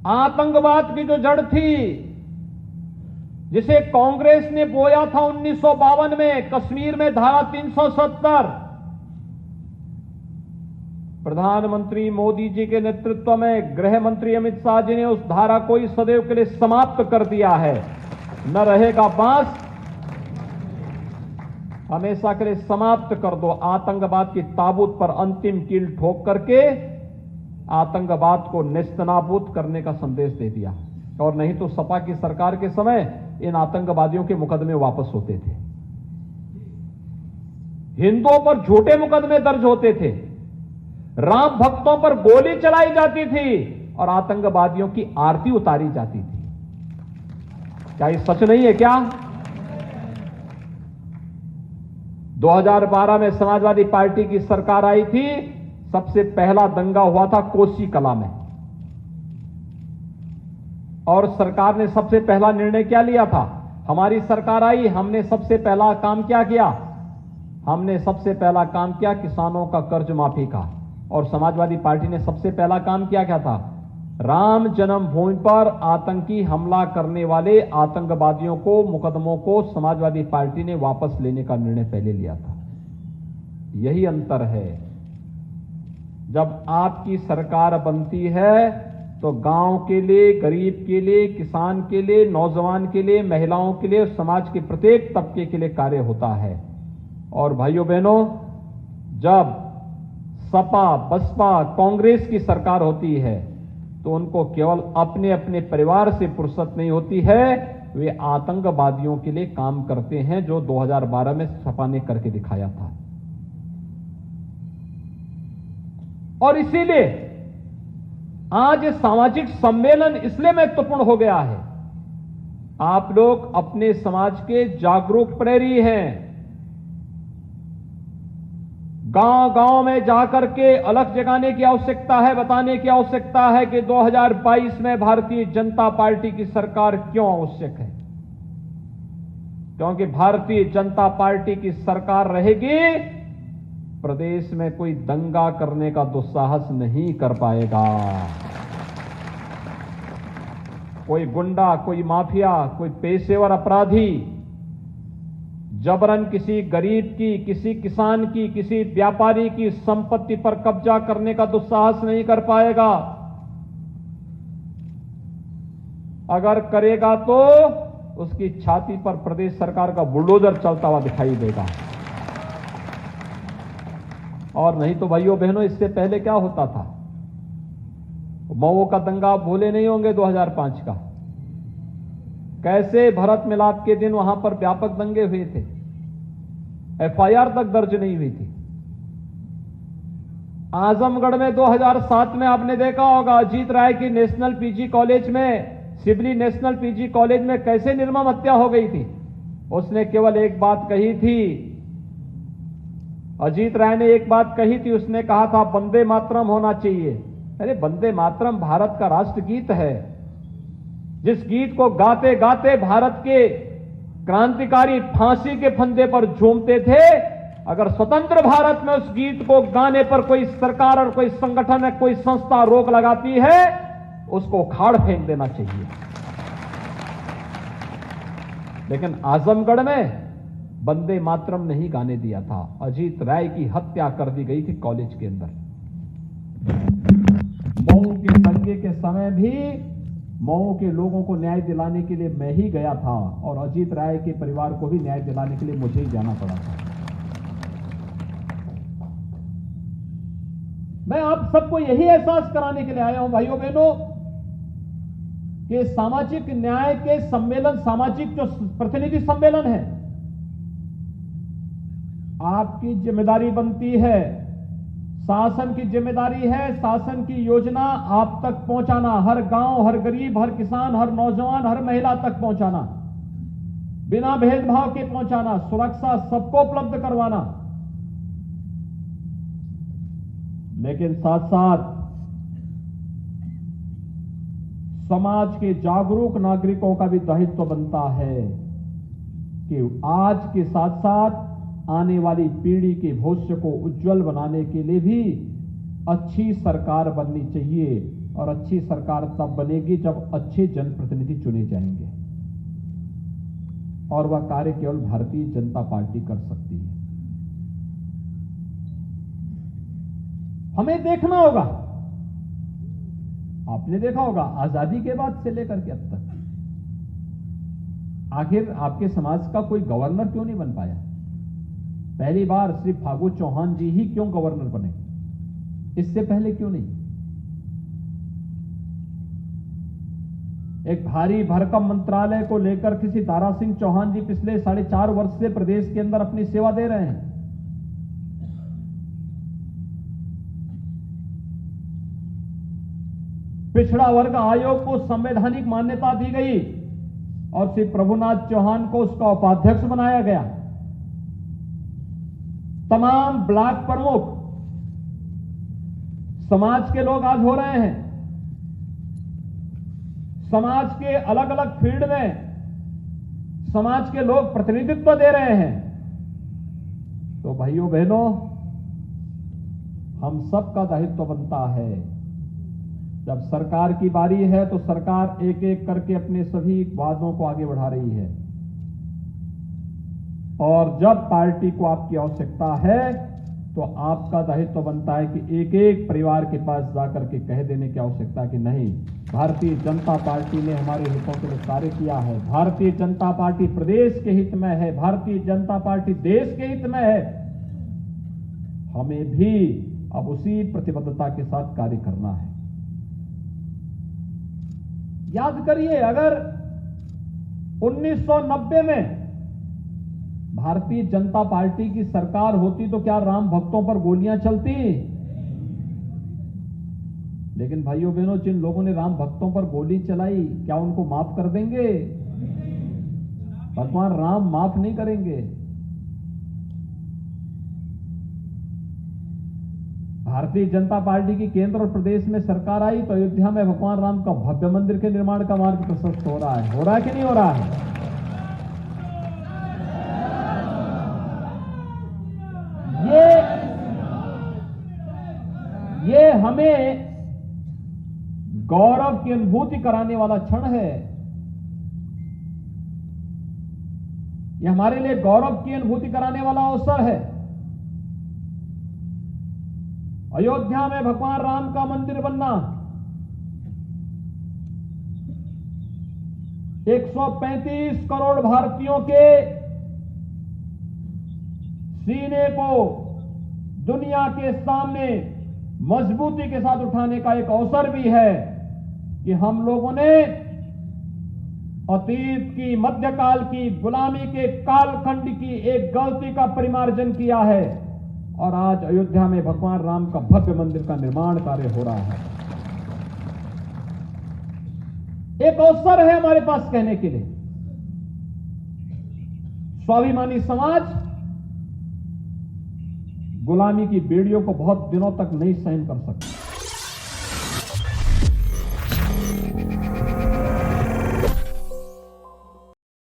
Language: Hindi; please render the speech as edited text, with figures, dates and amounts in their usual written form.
आतंकवाद की जो जड़ थी, जिसे कांग्रेस ने बोया था 1952 में कश्मीर में धारा 370, प्रधानमंत्री मोदी जी के नेतृत्व में गृह मंत्री अमित शाह जी ने उस धारा को ही सदैव के लिए समाप्त कर दिया है। न रहेगा बांस, हमेशा के लिए समाप्त कर दो। आतंकवाद की ताबूत पर अंतिम कील ठोक करके आतंकवाद को नेस्तनाबूद करने का संदेश दे दिया। और नहीं तो सपा की सरकार के समय इन आतंकवादियों के मुकदमे वापस होते थे, हिंदुओं पर झूठे मुकदमे दर्ज होते थे, राम भक्तों पर गोली चलाई जाती थी और आतंकवादियों की आरती उतारी जाती थी। क्या ये सच नहीं है क्या? 2012 में समाजवादी पार्टी की सरकार आई थी, सबसे पहला दंगा हुआ था कोसी कला में, और सरकार ने सबसे पहला निर्णय क्या लिया था? हमारी सरकार आई, हमने सबसे पहला काम क्या किया? हमने सबसे पहला काम किया किसानों का कर्ज माफी का। और समाजवादी पार्टी ने सबसे पहला काम क्या था? राम जन्मभूमि पर आतंकी हमला करने वाले आतंकवादियों को, मुकदमों को समाजवादी पार्टी ने वापस लेने का निर्णय पहले लिया था। यही अंतर है। जब आपकी सरकार बनती है तो गांव के लिए, गरीब के लिए, किसान के लिए, नौजवान के लिए, महिलाओं के लिए, समाज के प्रत्येक तबके के लिए कार्य होता है। और भाइयों बहनों, जब सपा, बसपा, कांग्रेस की सरकार होती है तो उनको केवल अपने अपने परिवार से फुर्सत नहीं होती है, वे आतंकवादियों के लिए काम करते हैं, जो 2012 में सपा ने करके दिखाया था। और इसीलिए आज सामाजिक सम्मेलन इसलिए महत्वपूर्ण हो गया है। आप लोग अपने समाज के जागरूक प्रहरी हैं। गांव गांव में जाकर के अलग जगाने की आवश्यकता है, बताने की आवश्यकता है कि 2022 में भारतीय जनता पार्टी की सरकार क्यों आवश्यक है। क्योंकि भारतीय जनता पार्टी की सरकार रहेगी, प्रदेश में कोई दंगा करने का दुस्साहस नहीं कर पाएगा। कोई गुंडा, कोई माफिया, कोई पेशेवर अपराधी जबरन किसी गरीब की, किसी किसान की, किसी व्यापारी की संपत्ति पर कब्जा करने का दुस्साहस नहीं कर पाएगा। अगर करेगा तो उसकी छाती पर प्रदेश सरकार का बुलडोजर चलता हुआ दिखाई देगा। और नहीं तो भाइयों बहनों, इससे पहले क्या होता था? मऊ का दंगा आप भूले नहीं होंगे, 2005 का। कैसे भरत मिलाप के दिन वहां पर व्यापक दंगे हुए थे, एफआईआर तक दर्ज नहीं हुई थी। आजमगढ़ में 2007 में आपने देखा होगा, अजीत राय की नेशनल पीजी कॉलेज में, सिबली नेशनल पीजी कॉलेज में कैसे निर्मम हत्या हो गई थी। उसने केवल एक बात कही थी, अजीत राय ने एक बात कही थी, उसने कहा था वंदे मातरम होना चाहिए। अरे वंदे मातरम भारत का राष्ट्रगीत है, जिस गीत को गाते गाते भारत के क्रांतिकारी फांसी के फंदे पर झूमते थे। अगर स्वतंत्र भारत में उस गीत को गाने पर कोई सरकार और कोई संगठन या कोई संस्था रोक लगाती है, उसको उखाड़ फेंक देना चाहिए। लेकिन आजमगढ़ में वंदे मातरम नहीं गाने दिया था। अजीत राय की हत्या कर दी गई थी कॉलेज के अंदर। मऊ के दंगे के समय भी मऊ के लोगों को न्याय दिलाने के लिए मैं ही गया था, और अजीत राय के परिवार को भी न्याय दिलाने के लिए मुझे ही जाना पड़ा था। मैं आप सबको यही एहसास कराने के लिए आया हूं भाइयों बहनों, कि सामाजिक न्याय के सम्मेलन, सामाजिक जो प्रतिनिधि सम्मेलन है, आपकी जिम्मेदारी बनती है, शासन की जिम्मेदारी है, शासन की योजना आप तक पहुंचाना, हर गांव, हर गरीब, हर किसान, हर नौजवान, हर महिला तक पहुंचाना, बिना भेदभाव के पहुंचाना, सुरक्षा सबको उपलब्ध करवाना। लेकिन साथ साथ समाज के जागरूक नागरिकों का भी दायित्व बनता है कि आज के साथ साथ आने वाली पीढ़ी के भविष्य को उज्जवल बनाने के लिए भी अच्छी सरकार बननी चाहिए। और अच्छी सरकार तब बनेगी जब अच्छे जनप्रतिनिधि चुने जाएंगे, और वह कार्य केवल भारतीय जनता पार्टी कर सकती है। हमें देखना होगा, आपने देखा होगा आजादी के बाद से लेकर के अब तक आखिर आपके समाज का कोई गवर्नर क्यों नहीं बन पाया? पहली बार श्री फागू चौहान जी ही क्यों गवर्नर बने, इससे पहले क्यों नहीं? एक भारी भरकम मंत्रालय को लेकर किसी दारा सिंह चौहान जी पिछले 4.5 वर्ष से प्रदेश के अंदर अपनी सेवा दे रहे हैं। पिछड़ा वर्ग आयोग को संवैधानिक मान्यता दी गई और श्री प्रभुनाथ चौहान को उसका उपाध्यक्ष बनाया गया। तमाम ब्लॉक प्रमुख समाज के लोग आज हो रहे हैं। समाज के अलग अलग फील्ड में समाज के लोग प्रतिनिधित्व दे रहे हैं। तो भाइयों बहनों, हम सबका दायित्व बनता है, जब सरकार की बारी है तो सरकार एक एक करके अपने सभी वादों को आगे बढ़ा रही है, और जब पार्टी को आपकी आवश्यकता है तो आपका दायित्व बनता है कि एक एक परिवार के पास जाकर के कह देने की आवश्यकता कि नहीं, भारतीय जनता पार्टी ने हमारे हितों के लिए कार्य किया है, भारतीय जनता पार्टी प्रदेश के हित में है, भारतीय जनता पार्टी देश के हित में है। हमें भी अब उसी प्रतिबद्धता के साथ कार्य करना है। याद करिए, अगर 1990 में भारतीय जनता पार्टी की सरकार होती तो क्या राम भक्तों पर गोलियां चलती? लेकिन भाइयों बहनों, जिन लोगों ने राम भक्तों पर गोली चलाई, क्या उनको माफ कर देंगे? भगवान राम माफ नहीं करेंगे। भारतीय जनता पार्टी की केंद्र और प्रदेश में सरकार आई तो अयोध्या में भगवान राम का भव्य मंदिर के निर्माण का मार्ग प्रशस्त हो रहा है कि नहीं हो रहा है? ये हमें गौरव की अनुभूति कराने वाला क्षण है। यह हमारे लिए गौरव की अनुभूति कराने वाला अवसर है। अयोध्या में भगवान राम का मंदिर बनना, 135 करोड़ भारतीयों के सीने को दुनिया के सामने मजबूती के साथ उठाने का एक अवसर भी है कि हम लोगों ने अतीत की, मध्यकाल की, गुलामी के कालखंड की एक गलती का परिमार्जन किया है और आज अयोध्या में भगवान राम का भव्य मंदिर का निर्माण कार्य हो रहा है। एक अवसर है हमारे पास कहने के लिए, स्वाभिमानी समाज गुलामी की बेड़ियों को बहुत दिनों तक नहीं सहन कर सकता।